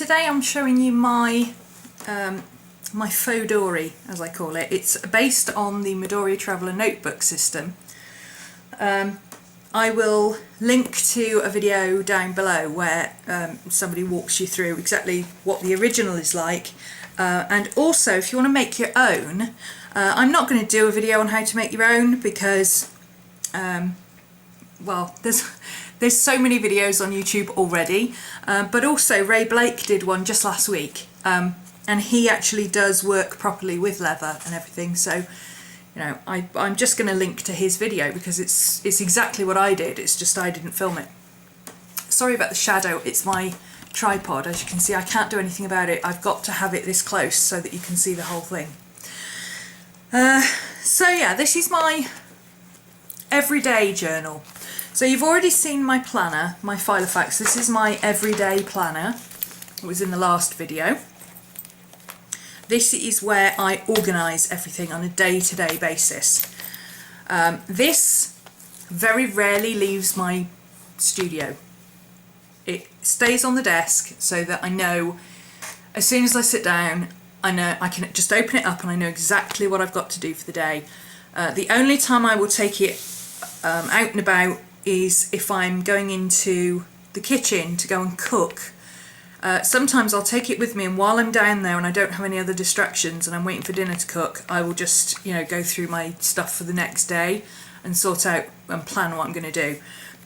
today I'm showing you my my Fauxdori, as I call it. It's based on the Midori Traveller notebook system. I will link to a video down below where somebody walks you through exactly what the original is like, and also if you want to make your own. I'm not going to do a video on how to make your own because well, there's so many videos on YouTube already, but also Ray Blake did one just last week, and he actually does work properly with leather and everything, so you know, I'm just going to link to his video because it's exactly what I did, it's just I didn't film it. Sorry about the shadow, it's my tripod. As you can see, I can't do anything about it. I've got to have it this close so that you can see the whole thing. So yeah, this is my everyday journal. So you've already seen my planner, my filofax. This is my everyday planner. It was in the last video. This is where I organise everything on a day-to-day basis. This very rarely leaves my studio. It stays on the desk so that I know as soon as I sit down, I know I can just open it up and I know exactly what I've got to do for the day. The only time I will take it out and about is if I'm going into the kitchen to go and cook. Sometimes I'll take it with me, and while I'm down there and I don't have any other distractions and I'm waiting for dinner to cook, I will just, you know, go through my stuff for the next day and sort out and plan what I'm going to do.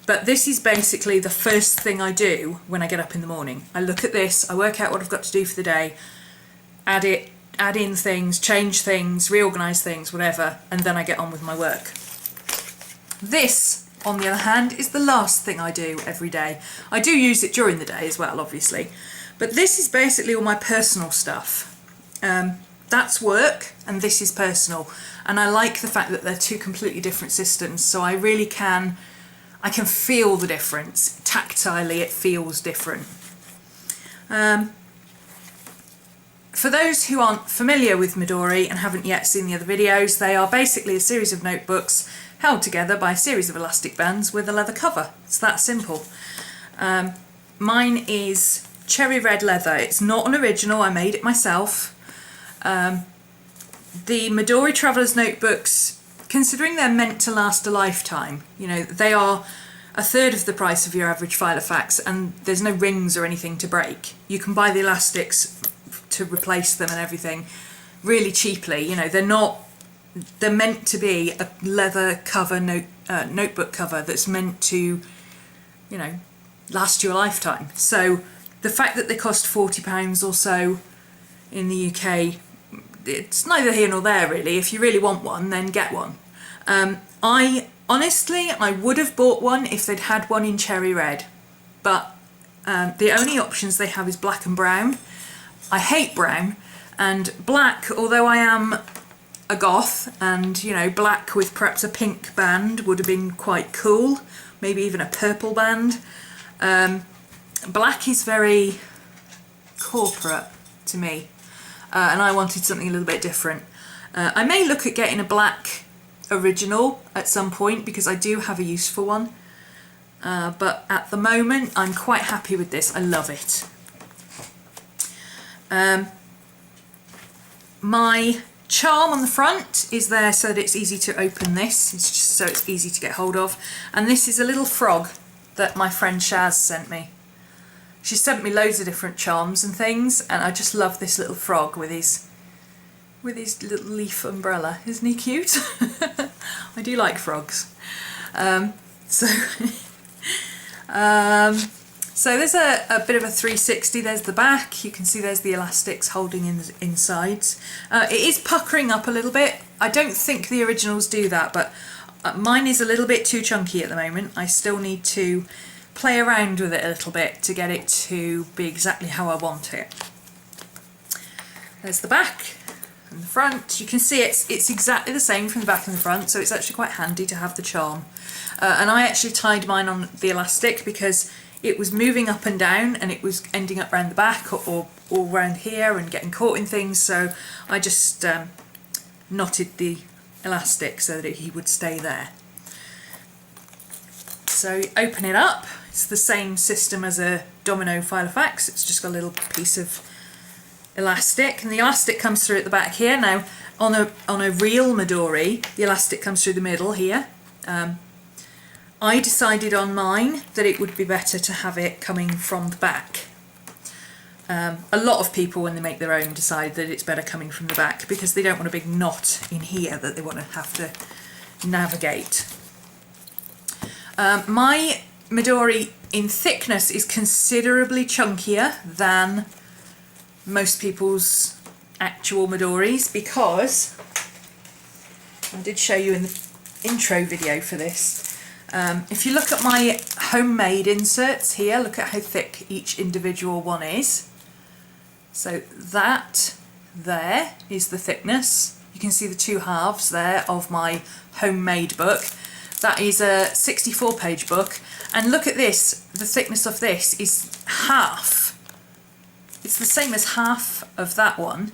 But this is basically the first thing I do when I get up in the morning. I look at this, I work out what I've got to do for the day, add in things, change things, reorganise things, whatever, and then I get on with my work. This, on the other hand, is the last thing I do every day. I do use it during the day as well, obviously, but this is basically all my personal stuff. That's work and this is personal, and I like the fact that they're two completely different systems, so I really can feel the difference. Tactilely it feels different. For those who aren't familiar with Midori and haven't yet seen the other videos, they are basically a series of notebooks held together by a series of elastic bands with a leather cover. It's that simple. Mine is cherry red leather. It's not an original, I made it myself. The Midori Traveller's notebooks, considering they're meant to last a lifetime, you know, they are a third of the price of your average filofax, and there's no rings or anything to break. You can buy the elastics to replace them and everything really cheaply. You know, they're meant to be a leather cover notebook cover that's meant to, you know, last you a lifetime. So the fact that they cost £40 or so in the UK, it's neither here nor there really. If you really want one, then get one. Honestly, I would have bought one if they'd had one in cherry red, but the only options they have is black and brown. I hate brown, and black, although I am a goth, and you know, black with perhaps a pink band would have been quite cool, maybe even a purple band. Black is very corporate to me, and I wanted something a little bit different. I may look at getting a black original at some point because I do have a use for one, but at the moment I'm quite happy with this. I love it. My charm on the front is there so that it's easy to open this. It's just so it's easy to get hold of. And this is a little frog that my friend Shaz sent me. She sent me loads of different charms and things, and I just love this little frog with his little leaf umbrella. Isn't he cute? I do like frogs. So there's a bit of a 360, there's the back, you can see there's the elastics holding in the insides. It is puckering up a little bit. I don't think the originals do that, but mine is a little bit too chunky at the moment. I still need to play around with it a little bit to get it to be exactly how I want it. There's the back and the front. You can see it's exactly the same from the back and the front, so it's actually quite handy to have the charm. And I actually tied mine on the elastic because it was moving up and down and it was ending up around the back or around here and getting caught in things, so I just knotted the elastic so that he would stay there. So you open it up. It's the same system as a domino filofax. It's just got a little piece of elastic, and the elastic comes through at the back here. Now on a real Midori, the elastic comes through the middle here. I decided on mine that it would be better to have it coming from the back. A lot of people, when they make their own, decide that it's better coming from the back because they don't want a big knot in here that they want to have to navigate. My Midori in thickness is considerably chunkier than most people's actual Midoris, because I did show you in the intro video for this. If you look at my homemade inserts here, look at how thick each individual one is. So that there is the thickness. You can see the two halves there of my homemade book. That is a 64-page book, and look at this, the thickness of this is half. It's the same as half of that one.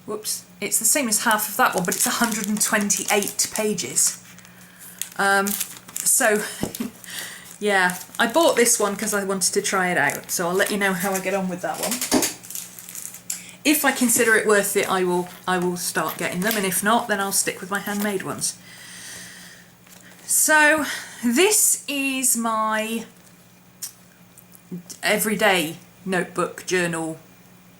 Whoops, it's the same as half of that one, but it's 128 pages. So, yeah, I bought this one because I wanted to try it out, so I'll let you know how I get on with that one. If I consider it worth it, I will start getting them, and if not, then I'll stick with my handmade ones. So this is my everyday notebook, journal,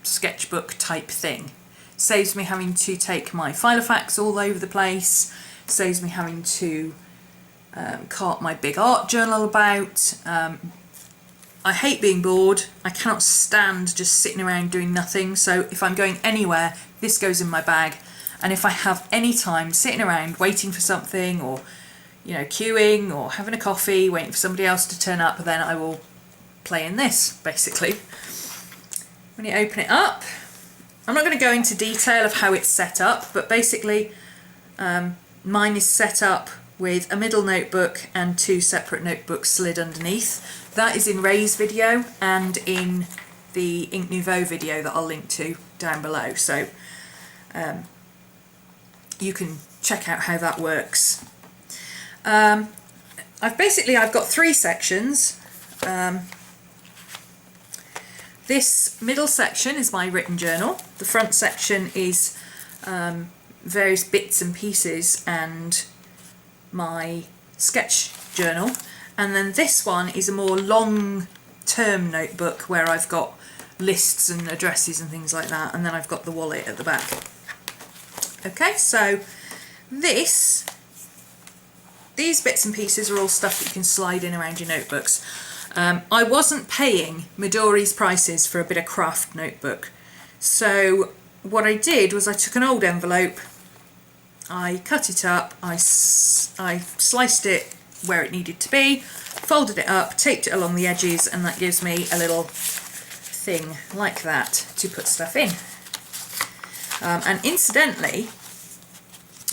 sketchbook type thing. Saves me having to take my filofax all over the place, saves me having to cart my big art journal about. I hate being bored. I cannot stand just sitting around doing nothing, so if I'm going anywhere, this goes in my bag, and if I have any time sitting around waiting for something, or queuing or having a coffee, waiting for somebody else to turn up, then I will play in this, basically. When you open it up, I'm not going to go into detail of how it's set up, but basically mine is set up with a middle notebook and two separate notebooks slid underneath. That is in Ray's video and in the Ink Nouveau video that I'll link to down below, so you can check out how that works. I've got three sections. This middle section is my written journal. The front section is various bits and pieces and my sketch journal. And then this one is a more long-term notebook where I've got lists and addresses and things like that. And then I've got the wallet at the back. Okay, so these bits and pieces are all stuff that you can slide in around your notebooks. I wasn't paying Midori's prices for a bit of craft notebook. So what I did was I took an old envelope, I cut it up, I sliced it where it needed to be, folded it up, taped it along the edges, and that gives me a little thing like that to put stuff in. And incidentally,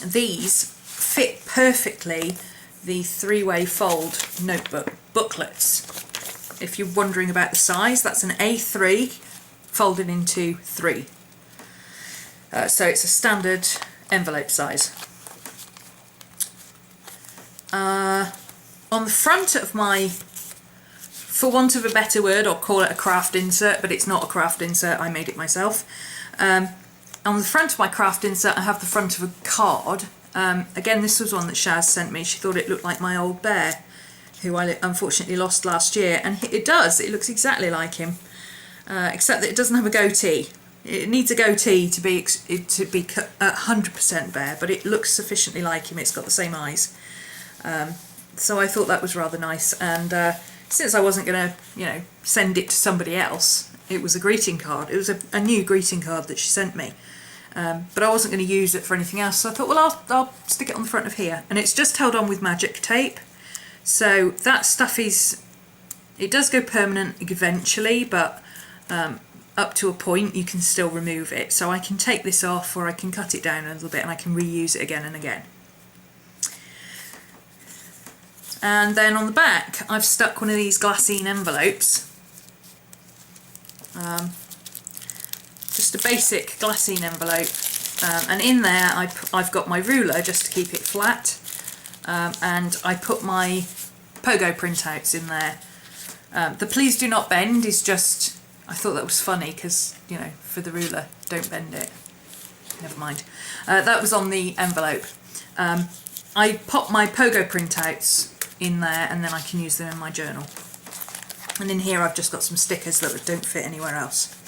these fit perfectly the three-way fold notebook booklets. If you're wondering about the size, that's an A3 folded into 3. So it's a standard envelope size. On the front of my, for want of a better word, I'll call it a craft insert, but it's not a craft insert, I made it myself. On the front of my craft insert I have the front of a card. Again, this was one that Shaz sent me. She thought it looked like my old bear, who I unfortunately lost last year, and it does. It looks exactly like him, except that it doesn't have a goatee. It needs a goatee to be 100% bear, but it looks sufficiently like him. It's got the same eyes. So I thought that was rather nice, and since I wasn't going to, send it to somebody else, it was a greeting card. It was a new greeting card that she sent me. But I wasn't going to use it for anything else, so I thought, well, I'll stick it on the front of here. And it's just held on with magic tape, so that stuff it does go permanent eventually, but up to a point you can still remove it. So I can take this off, or I can cut it down a little bit, and I can reuse it again and again. And then on the back I've stuck one of these glassine envelopes. Just a basic glassine envelope, and in there I've got my ruler just to keep it flat, and I put my pogo printouts in there. The please do not bend is just, I thought that was funny because, you know, for the ruler, don't bend it. Never mind. That was on the envelope. I pop my pogo printouts in there and then I can use them in my journal. And in here I've just got some stickers that don't fit anywhere else.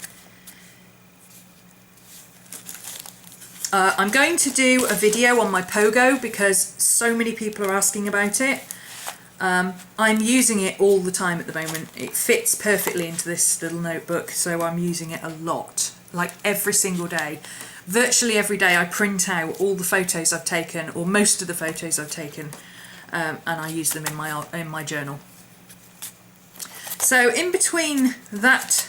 I'm going to do a video on my pogo because so many people are asking about it. I'm using it all the time at the moment. It fits perfectly into this little notebook, so I'm using it a lot, like every single day. Virtually every day I print out all the photos I've taken, or most of the photos I've taken, and I use them in my journal. So in between that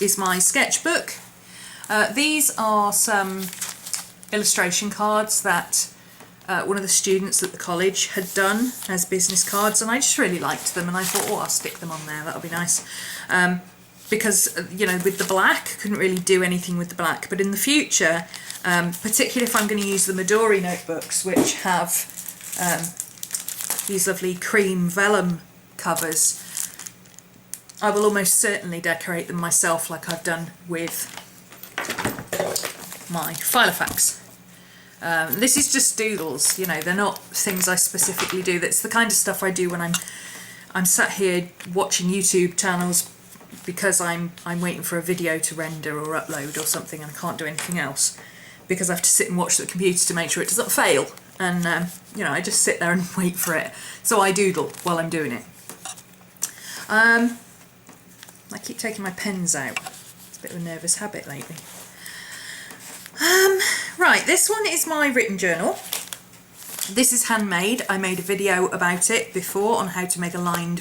is my sketchbook. These are some illustration cards that one of the students at the college had done as business cards, and I just really liked them and I thought, oh, I'll stick them on there, that'll be nice. Because, you know, with the black, couldn't really do anything with the black, but in the future, particularly if I'm going to use the Midori notebooks, which have these lovely cream vellum covers, I will almost certainly decorate them myself like I've done with my filofax. This is just doodles, you know, they're not things I specifically do. That's the kind of stuff I do when I'm sat here watching YouTube channels because I'm waiting for a video to render or upload or something and I can't do anything else because I have to sit and watch the computer to make sure it doesn't fail. And, you know, I just sit there and wait for it. So I doodle while I'm doing it. I keep taking my pens out. It's a bit of a nervous habit lately. Right, this one is my written journal. This is handmade. I made a video about it before on how to make a lined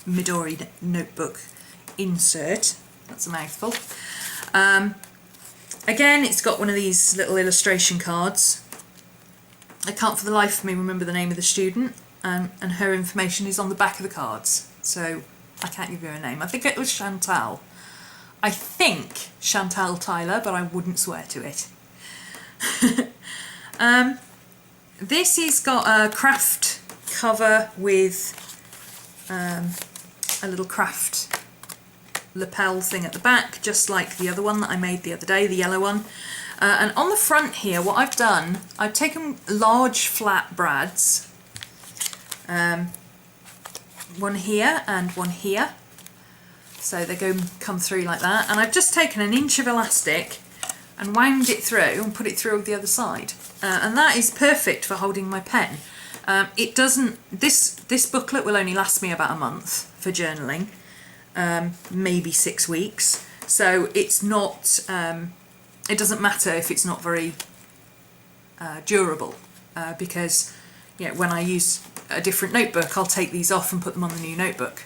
Midori notebook insert. That's a mouthful. Again, it's got one of these little illustration cards. I can't for the life of me remember the name of the student, and her information is on the back of the cards, so I can't give you her name. I think it was Chantal. I think Chantal Tyler, but I wouldn't swear to it. This has got a craft cover with a little craft lapel thing at the back, just like the other one that I made the other day, the yellow one. And on the front here, what I've done, I've taken large flat brads, one here and one here, so they come through like that, and I've just taken an inch of elastic and wound it through and put it through the other side, and that is perfect for holding my pen. It doesn't, this booklet will only last me about a month for journaling, maybe 6 weeks, so it's not, it doesn't matter if it's not very durable, because, you know, when I use a different notebook I'll take these off and put them on the new notebook.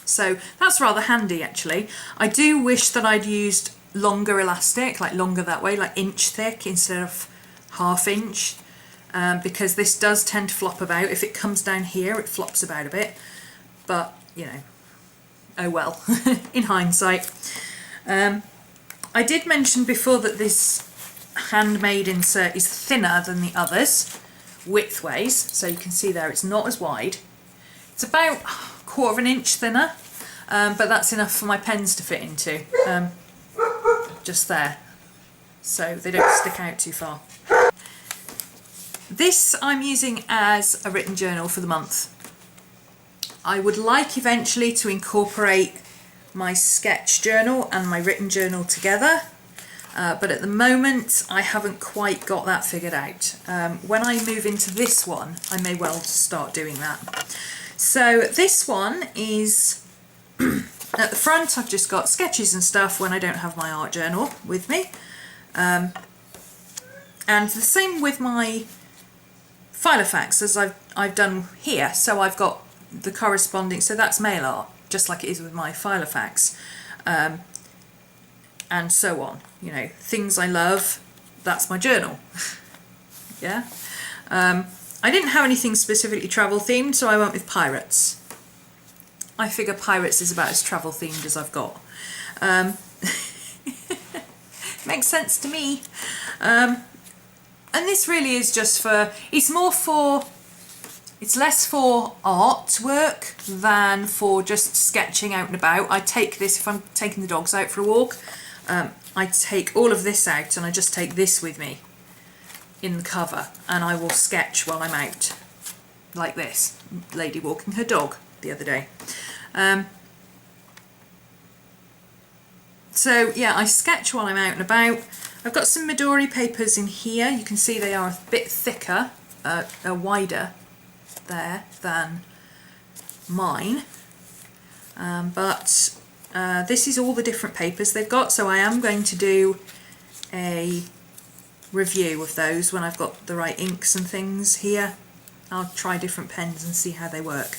So that's rather handy actually. I do wish that I'd used longer elastic, like longer that way, like inch thick instead of ½ inch, because this does tend to flop about. If it comes down here it flops about a bit, but you know, oh well. In hindsight. I did mention before that this handmade insert is thinner than the others widthways, so you can see there it's not as wide. It's about ¼ inch thinner, but that's enough for my pens to fit into, just there, so they don't stick out too far. This I'm using as a written journal for the month. I would like eventually to incorporate my sketch journal and my written journal together, but at the moment I haven't quite got that figured out. When I move into this one I may well start doing that. So this one is, at the front I've just got sketches and stuff when I don't have my art journal with me, and the same with my filofax as I've done here. So I've got the corresponding, so that's mail art, just like it is with my filofax, and so on. You know, things I love, that's my journal. Yeah. I didn't have anything specifically travel themed, so I went with pirates. I figure pirates is about as travel themed as I've got. Makes sense to me. And this really is just for, it's more for It's less for artwork than for just sketching out and about. I take this, if I'm taking the dogs out for a walk, I take all of this out and I just take this with me in the cover, and I will sketch while I'm out, like this lady walking her dog the other day. So yeah, I sketch while I'm out and about. I've got some Midori papers in here. You can see they are a bit thicker, wider there than mine, but this is all the different papers they've got, so I am going to do a review of those when I've got the right inks and things here. I'll try different pens and see how they work.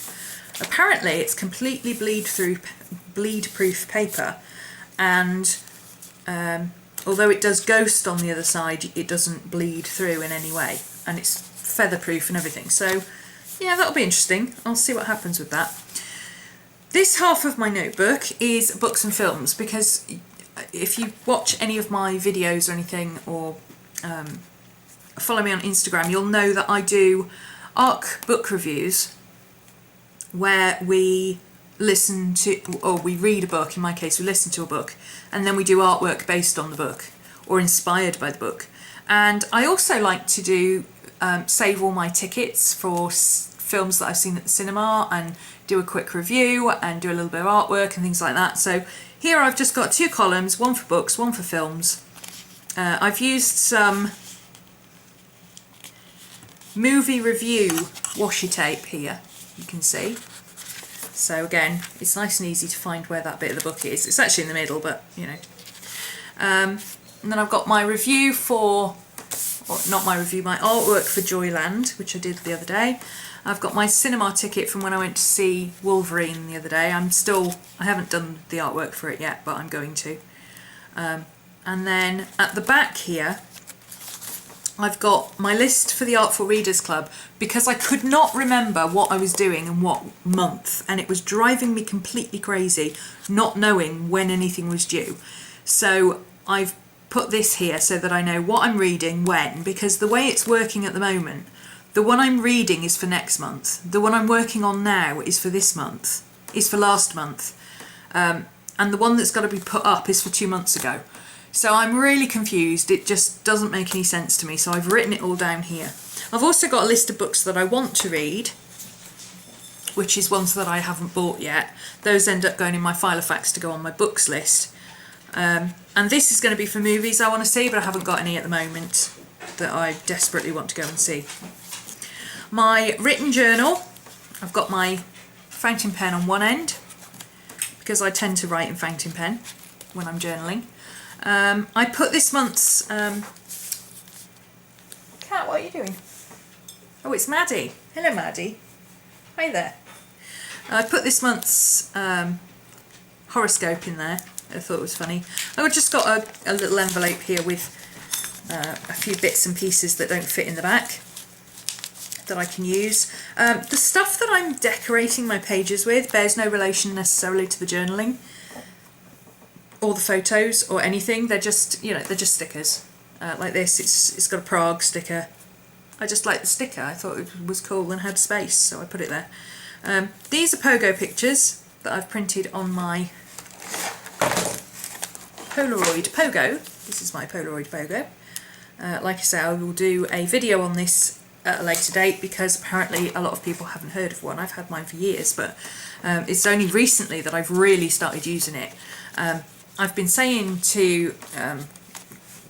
Apparently it's completely bleed-proof paper, and although it does ghost on the other side, it doesn't bleed through in any way, and it's feather-proof and everything. So yeah, that'll be interesting. I'll see what happens with that. This half of my notebook is books and films, because if you watch any of my videos or anything, or follow me on Instagram, you'll know that I do ARC book reviews where we listen to, or we read a book, in my case we listen to a book, and then we do artwork based on the book or inspired by the book. And I also like to do save all my tickets for films that I've seen at the cinema and do a quick review and do a little bit of artwork and things like that. So here I've just got 2 columns, one for books, one for films. I've used some movie review washi tape here, you can see. So again, it's nice and easy to find where that bit of the book is. It's actually in the middle, but you know. And then I've got my review for, or not my review, my artwork for Joyland, which I did the other day. I've got my cinema ticket from when I went to see Wolverine the other day. I haven't done the artwork for it yet, but I'm going to. And then at the back here, I've got my list for the Artful Readers Club, because I could not remember what I was doing and what month, and it was driving me completely crazy not knowing when anything was due. So I've put this here so that I know what I'm reading when, because the way it's working at the moment, the one I'm reading is for next month, the one I'm working on now is for this month, is for last month, and the one that's got to be put up is for 2 months ago. So I'm really confused, it just doesn't make any sense to me, so I've written it all down here. I've also got a list of books that I want to read, which is ones that I haven't bought yet. Those end up going in my filofax to go on my books list. And this is going to be for movies I want to see, but I haven't got any at the moment that I desperately want to go and see. My written journal, I've got my fountain pen on one end, because I tend to write in fountain pen when I'm journaling. I put this month's... Cat, what are you doing? Oh, it's Maddie. Hello, Maddie. Hi there. I put this month's horoscope in there. I thought it was funny. I've just got a little envelope here with a few bits and pieces that don't fit in the back that I can use. The stuff that I'm decorating my pages with bears no relation necessarily to the journaling or the photos or anything. They're just, you know, they're just stickers. Like this, it's got a Prague sticker. I just like the sticker. I thought it was cool and had space, so I put it there. These are pogo pictures that I've printed on my Polaroid Pogo. This is my Polaroid Pogo. Like I say, I will do a video on this at a later date, because apparently a lot of people haven't heard of one. I've had mine for years, but it's only recently that I've really started using it. I've been saying to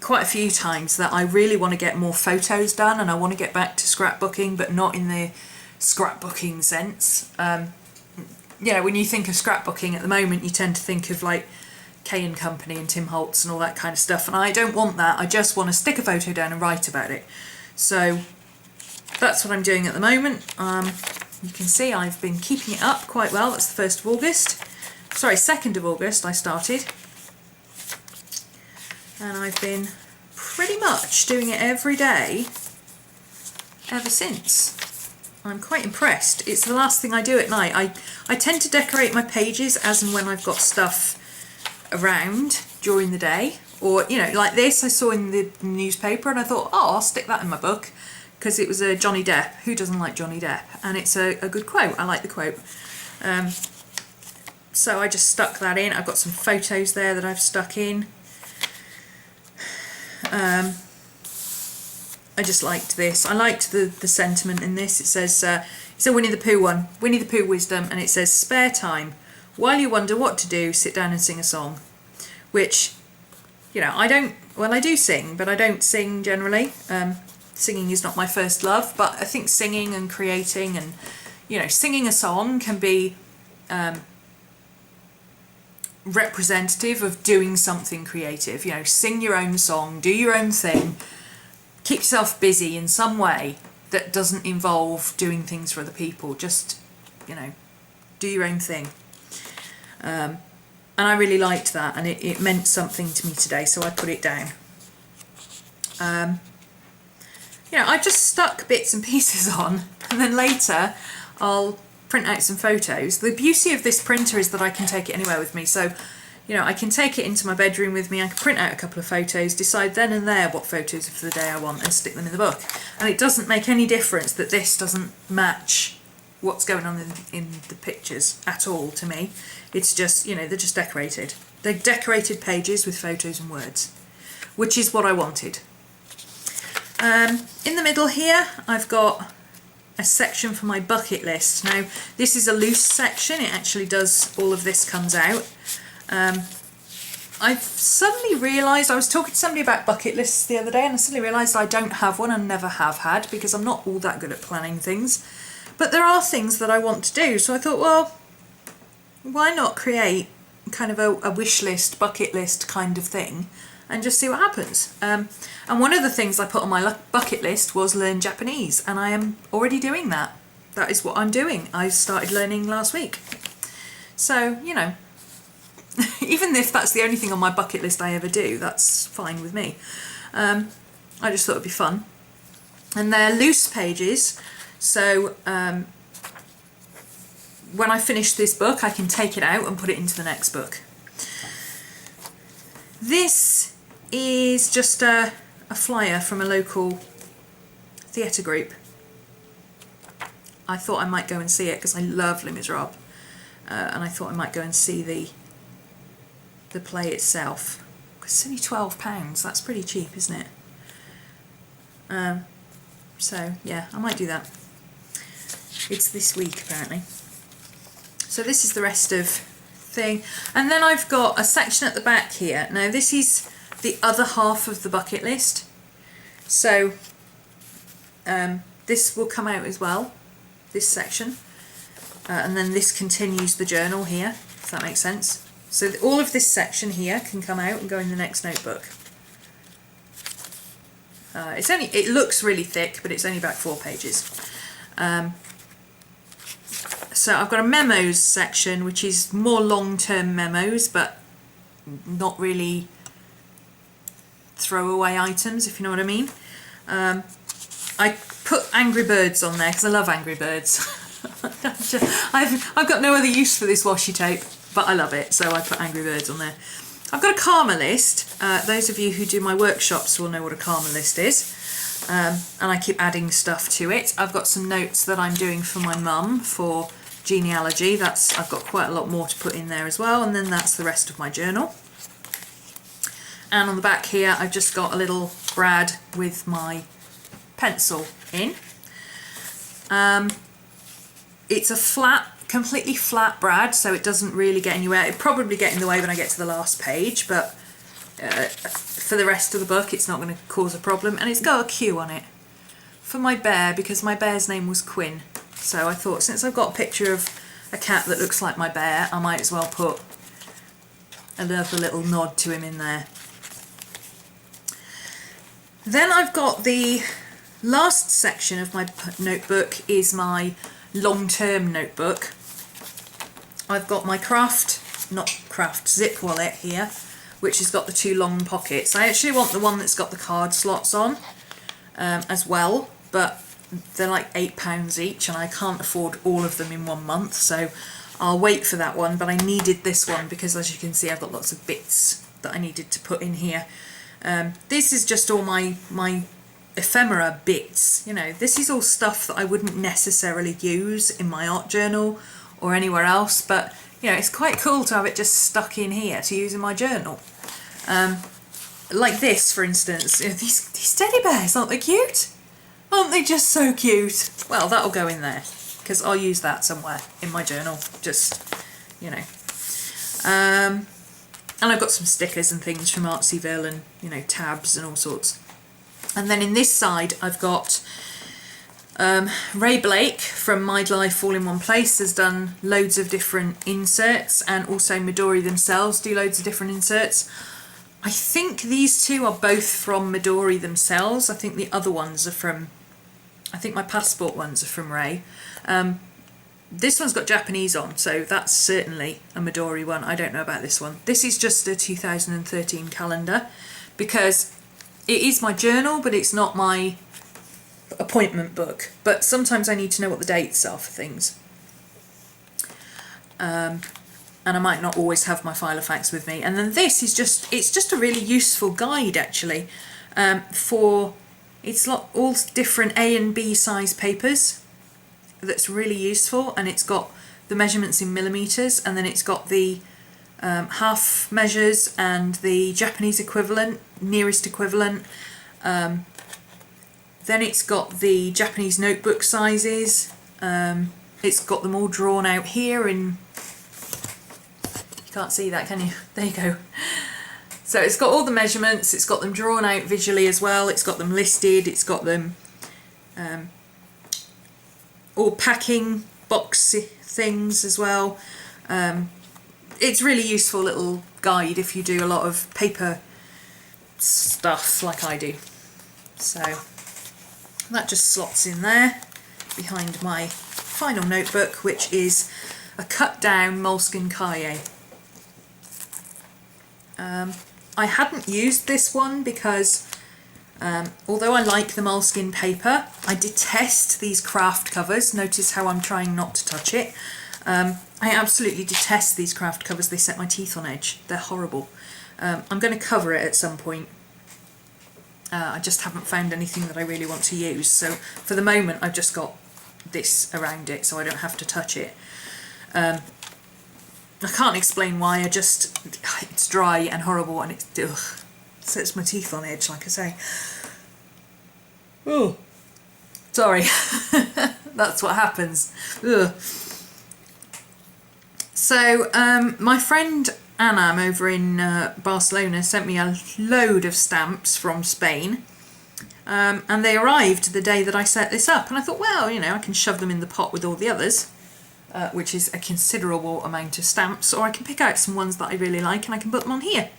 quite a few times that I really want to get more photos done, and I want to get back to scrapbooking, but not in the scrapbooking sense. You know, when you think of scrapbooking at the moment, you tend to think of like Kay and Company and Tim Holtz and all that kind of stuff, and I don't want that. I just want to stick a photo down and write about it. So that's what I'm doing at the moment. You can see I've been keeping it up quite well. That's the 1st of August. Sorry, 2nd of August I started. And I've been pretty much doing it every day ever since. I'm quite impressed. It's the last thing I do at night. I tend to decorate my pages as and when I've got stuff around during the day. Or, you know, like this I saw in the newspaper and I thought, oh, I'll stick that in my book. because it was a Johnny Depp. Who doesn't like Johnny Depp? And it's a good quote. I like the quote. So I just stuck that in. I've got some photos there that I've stuck in. I just liked this. I liked the sentiment in this. It says, it's a Winnie the Pooh one, Winnie the Pooh wisdom, and it says, spare time. While you wonder what to do, sit down and sing a song. Which, you know, I do sing, but I don't sing generally. Singing is not my first love, but I think singing and creating and, you know, singing a song can be representative of doing something creative. You know, sing your own song, do your own thing, keep yourself busy in some way that doesn't involve doing things for other people. Just, you know, do your own thing. And I really liked that, and it meant something to me today, so I put it down. You know, I just stuck bits and pieces on, and then later I'll print out some photos. The beauty of this printer is that I can take it anywhere with me, so you know, I can take it into my bedroom with me, I can print out a couple of photos, decide then and there what photos for the day I want and stick them in the book. And it doesn't make any difference that this doesn't match what's going on in the pictures at all to me. It's just, you know, they're just decorated. They're decorated pages with photos and words, which is what I wanted. In the middle here, I've got a section for my bucket list. Now, this is a loose section. It actually does, all of this comes out. I've suddenly realised, I was talking to somebody about bucket lists the other day, and I suddenly realised I don't have one and never have had, because I'm not all that good at planning things. But there are things that I want to do, so I thought, well, why not create kind of a wish list, bucket list kind of thing, and just see what happens. And one of the things I put on my bucket list was learn Japanese, and I am already doing that. That is what I'm doing. I started learning last week. So, you know, even if that's the only thing on my bucket list I ever do, that's fine with me. I just thought it'd be fun. And they're loose pages, so when I finish this book I can take it out and put it into the next book. This is just a flyer from a local theatre group. I thought I might go and see it because I love Les Miserables, and I thought I might go and see the play itself. It's only £12, that's pretty cheap, isn't it? So yeah, I might do that. It's this week apparently. So this is the rest of thing, and then I've got a section at the back here. Now this is the other half of the bucket list, so this will come out as well, this section, and then this continues the journal here, if that makes sense. So all of this section here can come out and go in the next notebook. It looks really thick, but it's only about 4 pages. So I've got a memos section, which is more long-term memos, but not really throwaway items, if you know what I mean. I put Angry Birds on there because I love Angry Birds. I've got no other use for this washi tape, but I love it, so I put Angry Birds on there. I've got a karma list. Those of you who do my workshops will know what a karma list is. And I keep adding stuff to it. I've got some notes that I'm doing for my mum for genealogy. I've got quite a lot more to put in there as well, and then that's the rest of my journal. And on the back here I've just got a little brad with my pencil in. It's a completely flat brad, so it doesn't really get anywhere. It'll probably get in the way when I get to the last page, but for the rest of the book it's not going to cause a problem. And it's got a Q on it for my bear, because my bear's name was Quinn. So I thought, since I've got a picture of a cat that looks like my bear, I might as well put another little nod to him in there. Then I've got the last section of my notebook is my long-term notebook. I've got my zip wallet here, which has got the 2 long pockets. I actually want the one that's got the card slots on as well, but they're like £8 each and I can't afford all of them in 1 month, so I'll wait for that one. But I needed this one because, as you can see, I've got lots of bits that I needed to put in here. This is just all my ephemera bits. You know, this is all stuff that I wouldn't necessarily use in my art journal or anywhere else, but you know, it's quite cool to have it just stuck in here to use in my journal. Like this, for instance. You know, these teddy bears, aren't they cute? Aren't they just so cute? Well, that'll go in there because I'll use that somewhere in my journal, just, you know. And I've got some stickers and things from Artsyville and, you know, tabs and all sorts. And then in this side I've got Ray Blake from My Life All in One Place has done loads of different inserts, and also Midori themselves do loads of different inserts. I think these two are both from Midori themselves. I think the other ones are from, I think my passport ones are from Ray. This one's got Japanese on, so that's certainly a Midori one. I don't know about this one. This is just a 2013 calendar because it is my journal, but it's not my appointment book. But sometimes I need to know what the dates are for things. And I might not always have my filofax with me. And then this is just, it's just a really useful guide actually, for, it's all different A and B size papers. That's really useful, and it's got the measurements in millimeters, and then it's got the half measures and the Japanese equivalent, nearest equivalent. Then it's got the Japanese notebook sizes. It's got them all drawn out here in, you can't see that, can you? There you go. So it's got all the measurements, it's got them drawn out visually as well, it's got them listed, it's got them all packing box things as well. It's really useful little guide if you do a lot of paper stuff like I do. So that just slots in there behind my final notebook, which is a cut down Moleskine cahier. I hadn't used this one because although I like the Moleskine paper, I detest these craft covers. Notice how I'm trying not to touch it. I absolutely detest these craft covers. They set my teeth on edge. They're horrible. I'm going to cover it at some point. I just haven't found anything that I really want to use. So for the moment I've just got this around it so I don't have to touch it. I can't explain why, it's dry and horrible and it sets my teeth on edge, like I say. Oh, sorry. That's what happens. Ugh. So my friend Anna over in Barcelona sent me a load of stamps from Spain, and they arrived the day that I set this up, and I thought, well, you know, I can shove them in the pot with all the others, which is a considerable amount of stamps, or I can pick out some ones that I really like and I can put them on here.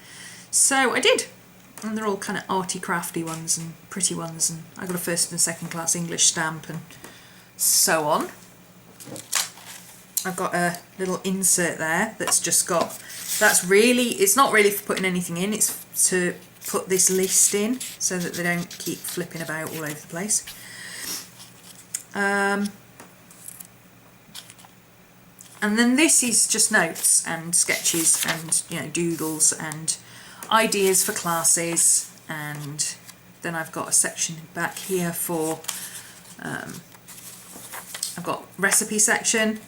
So I did, and they're all kind of arty crafty ones and pretty ones, and I got a first and second class English stamp and so on. I've got a little insert there that's just got, that's really, it's not really for putting anything in, it's to put this list in so that they don't keep flipping about all over the place. And then this is just notes and sketches and, you know, doodles and ideas for classes, and then I've got a section back here for, I've got recipe section.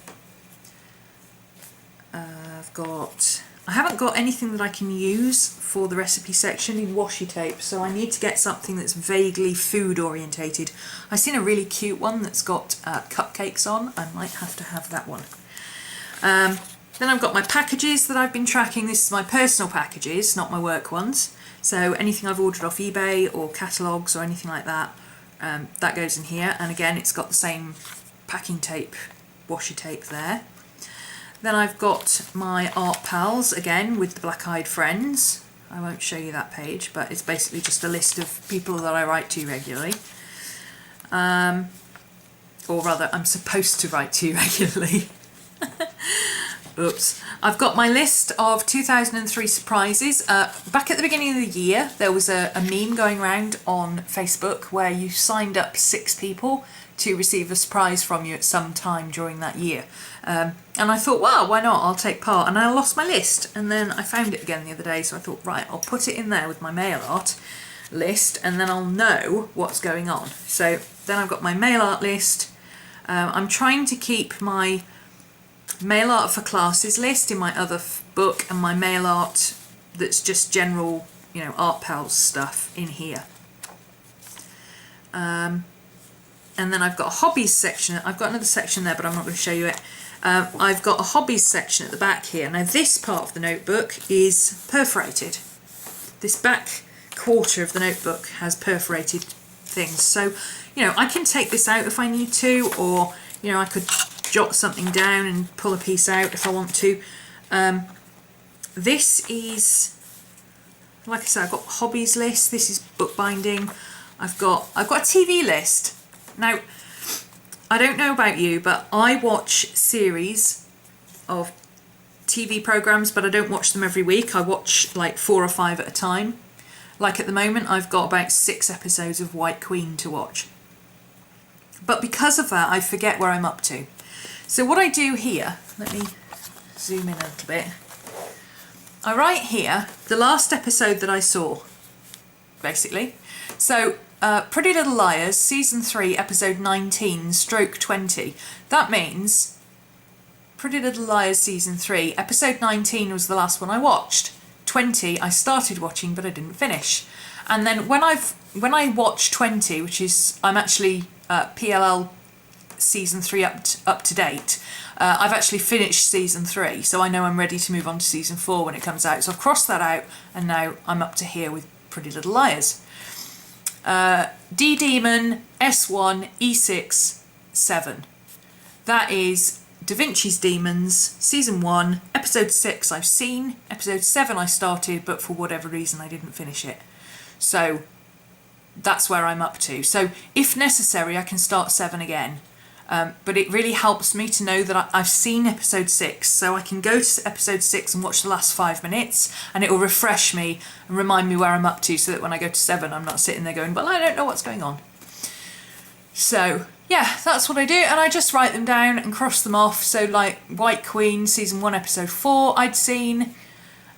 I haven't got anything that I can use for the recipe section in washi tape, so I need to get something that's vaguely food orientated. I've seen a really cute one that's got cupcakes on. I might have to have that one. Then I've got my packages that I've been tracking. This is my personal packages, not my work ones. So anything I've ordered off eBay or catalogues or anything like that, that goes in here. And again, it's got the same packing tape, washi tape there. Then I've got my art pals, again, with the black-eyed friends. I won't show you that page, but it's basically just a list of people that I write to regularly. Or rather, I'm supposed to write to regularly. Oops. I've got my list of 2003 surprises. Back at the beginning of the year, there was a meme going around on Facebook where you signed up 6 people to receive a surprise from you at some time during that year. And I thought, well, why not? I'll take part. And I lost my list. And then I found it again the other day, so I thought, right, I'll put it in there with my mail art list, and then I'll know what's going on. So then I've got my mail art list. I'm trying to keep my mail art for classes list in my other book and my mail art that's just general, you know, Art Pals stuff in here. And then I've got a hobbies section. I've got another section there, but I'm not going to show you it. I've got a hobbies section at the back here. Now this part of the notebook is perforated. This back quarter of the notebook has perforated things. So, you know, I can take this out if I need to, or, you know, I could jot something down and pull a piece out if I want to. This is, like I said, I've got hobbies list. This is bookbinding. I've got a TV list. Now, I don't know about you, but I watch series of TV programs, but I don't watch them every week. I watch like 4 or 5 at a time. Like at the moment, I've got about 6 episodes of White Queen to watch. But because of that, I forget where I'm up to. So what I do here, let me zoom in a little bit. I write here the last episode that I saw, basically. So Pretty Little Liars, Season 3, Episode 19/20. That means Pretty Little Liars Season 3, Episode 19 was the last one I watched. 20 I started watching but I didn't finish. And then when I watch 20, which is, I'm actually PLL Season 3 up to date, I've actually finished Season 3, so I know I'm ready to move on to Season 4 when it comes out. So I've crossed that out, and now I'm up to here with Pretty Little Liars. D Demon, S1, E6, 7. That is Da Vinci's Demons, Season 1, Episode 6 I've seen, Episode 7 I started, but for whatever reason I didn't finish it. So that's where I'm up to. So if necessary I can start 7 again. But it really helps me to know that I've seen Episode 6, so I can go to Episode 6 and watch the last 5 minutes, and it will refresh me and remind me where I'm up to, so that when I go to 7 I'm not sitting there going, well, I don't know what's going on. So yeah, that's what I do, and I just write them down and cross them off. So like White Queen Season 1 Episode 4 I'd seen,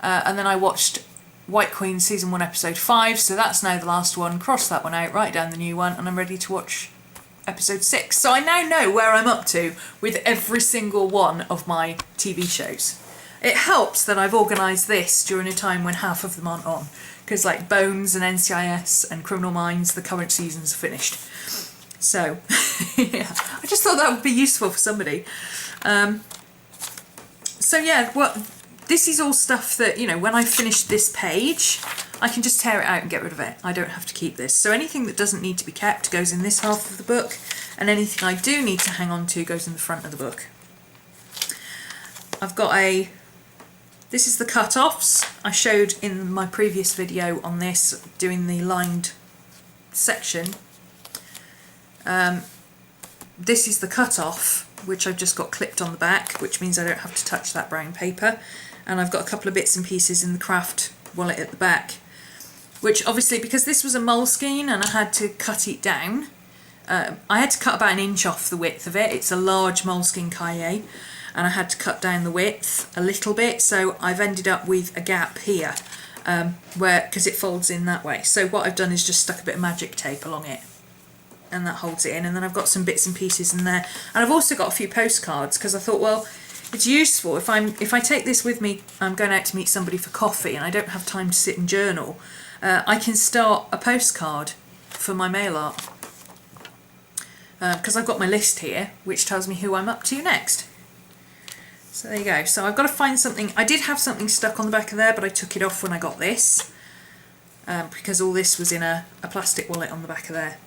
and then I watched White Queen Season 1 Episode 5, so that's now the last one. Cross that one out, write down the new one, and I'm ready to watch Episode 6. So I now know where I'm up to with every single one of my TV shows. It helps that I've organised this during a time when half of them aren't on, because like Bones and NCIS and Criminal Minds, the current seasons are finished. So yeah, I just thought that would be useful for somebody. So yeah, well, this is all stuff that, you know, when I finish this page, I can just tear it out and get rid of it. I don't have to keep this. So anything that doesn't need to be kept goes in this half of the book, and anything I do need to hang on to goes in the front of the book. I've got this is the cut-offs. I showed in my previous video on this, doing the lined section. This is the cut-off, which I've just got clipped on the back, which means I don't have to touch that brown paper. And I've got a couple of bits and pieces in the craft wallet at the back, which obviously, because this was a Moleskine and I had to cut it down, I had to cut about 1 inch off the width of it. It's a large Moleskine cahier, and I had to cut down the width a little bit, so I've ended up with a gap here, because it folds in that way. So what I've done is just stuck a bit of magic tape along it, and that holds it in. And then I've got some bits and pieces in there, and I've also got a few postcards, because I thought, well, it's useful if I take this with me. I'm going out to meet somebody for coffee and I don't have time to sit and journal. I can start a postcard for my mail art, because I've got my list here which tells me who I'm up to next. So there you go. So I've got to find something. I did have something stuck on the back of there, but I took it off when I got this, because all this was in a plastic wallet on the back of there.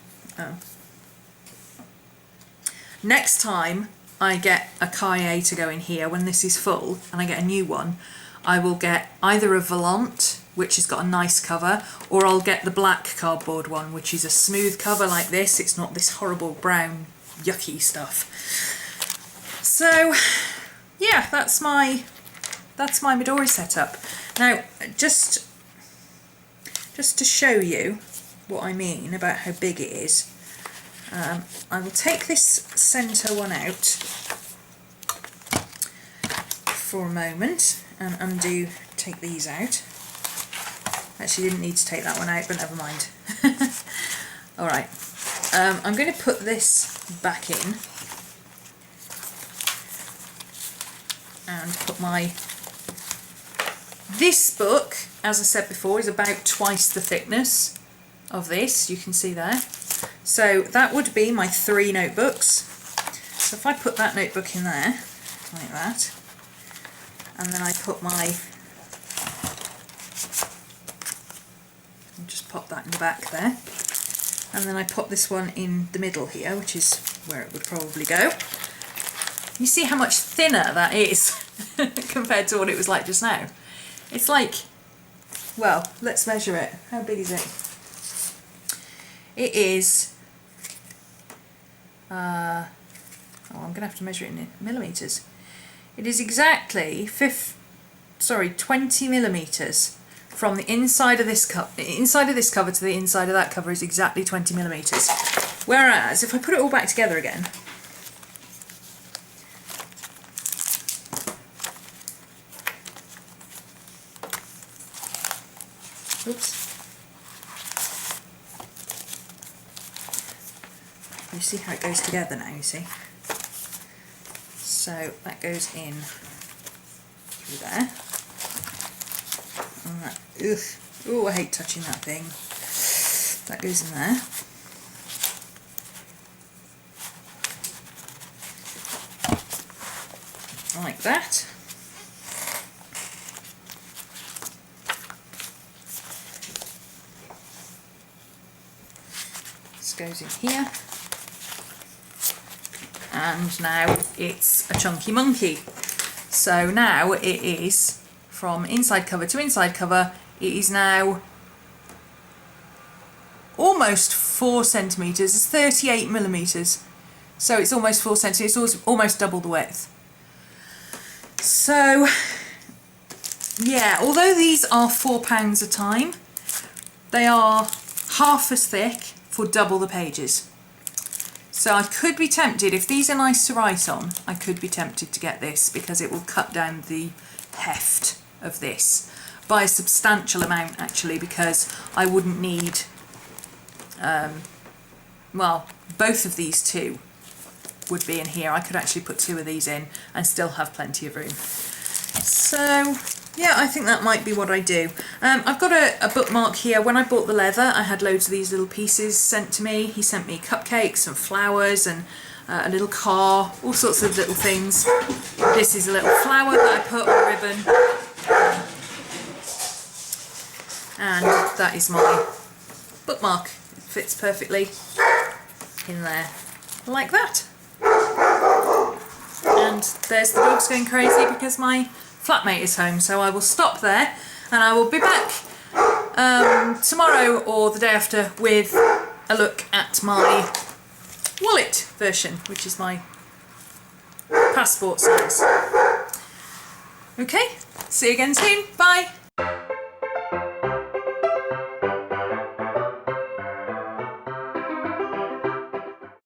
Next time I get a cahier to go in here, when this is full and I get a new one, I will get either a volant, which has got a nice cover, or I'll get the black cardboard one, which is a smooth cover like this. It's not this horrible brown yucky stuff. So yeah, that's my Midori setup. Now just to show you what I mean about how big it is, I will take this centre one out for a moment and take these out. Actually didn't need to take that one out, but never mind. All right, I'm going to put this back in and put my... This book, as I said before, is about twice the thickness of this, you can see there. So that would be my 3 notebooks. So if I put that notebook in there, like that, and then I put my... I'll just pop that in the back there. And then I pop this one in the middle here, which is where it would probably go. You see how much thinner that is compared to what it was like just now. It's like, well, let's measure it. How big is it? It is, I'm going to have to measure it in millimetres. It is exactly 20 millimetres. From the inside of this cover to the inside of that cover is exactly 20 millimetres. Whereas if I put it all back together again, oops, you see how it goes together now, you see? So that goes in through there. And that, oh, I hate touching that thing. That goes in there. Like that. This goes in here. And now it's a chunky monkey. So now it is, from inside cover to inside cover, it is now almost 4 centimetres, it's 38 millimetres. So it's almost 4 centimetres, it's almost double the width. So yeah, although these are £4 a time, they are half as thick for double the pages. So I could be tempted, if these are nice to write on, I could be tempted to get this because it will cut down the heft of this by a substantial amount actually, because I wouldn't need, well, both of these two would be in here. I could actually put 2 of these in and still have plenty of room. So yeah, I think that might be what I do. I've got a bookmark here. When I bought the leather, I had loads of these little pieces sent to me. He sent me cupcakes and flowers and a little car, all sorts of little things. This is a little flower that I put on a ribbon. And that is my bookmark. It fits perfectly in there, like that. And there's the dogs going crazy because my flatmate is home, so I will stop there and I will be back tomorrow or the day after with a look at my wallet version, which is my passport size. Okay, see you again soon, bye!